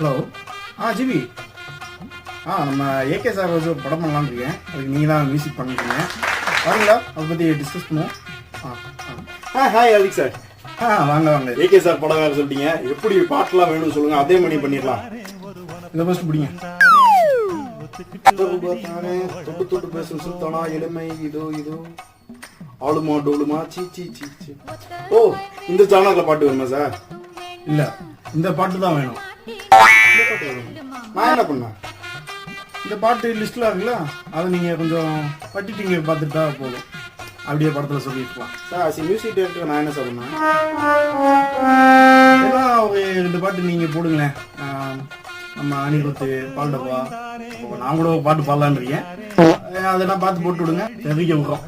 Hello GB நம்ம AK sir ஒரு படம் பண்ணலான்னு இருக்கேன். அதுக்கு நீங்கள் தான் மியூசிக் பண்ணிருக்கீங்க. வரீங்களா? அதை பற்றி டிஸ்கஸ் பண்ணுவோம். Hi Alik sir. வாங்க வாங்க. ஏகே சார் படம் வேறு சொல்லிட்டீங்க. எப்படி பாட்டெலாம் வேணும்னு சொல்லுங்கள், அதே மாதிரி பண்ணிடலாம். இதை ஃபஸ்ட்டு பிடிங்க. தொட்டு தொட்டு பேசும் சுல்தானா எளிமை இதோ இதோ ஆளுமா டோலுமா சீ சீ சீ சீ. ஓ, இந்த சேனலில் பாட்டு வேணுமா சார்? இல்லை, இந்த பாட்டு தான் வேணும். நான் என்ன பண்ணேன்? இந்த பாட்டு லிஸ்ட்டில் இருக்குல்ல, அதை நீங்கள் கொஞ்சம் பட்டிட்டிங்க பார்த்துட்டா போதும். அப்படியே படத்தில் சொல்லியிருக்கலாம் சார். மியூசிக் டேரக்டர் நான் என்ன சார் பண்ணேன்? எல்லாம் ஒரு 2 பாட்டு நீங்கள் போடுங்களேன். நம்ம அணிபத்து பால்டப்பா, நான் கூட பாட்டு பாடலான்னு இருக்கேன். அதெல்லாம் பார்த்து போட்டு விடுங்க. தெரிவிக்க விடுறோம்.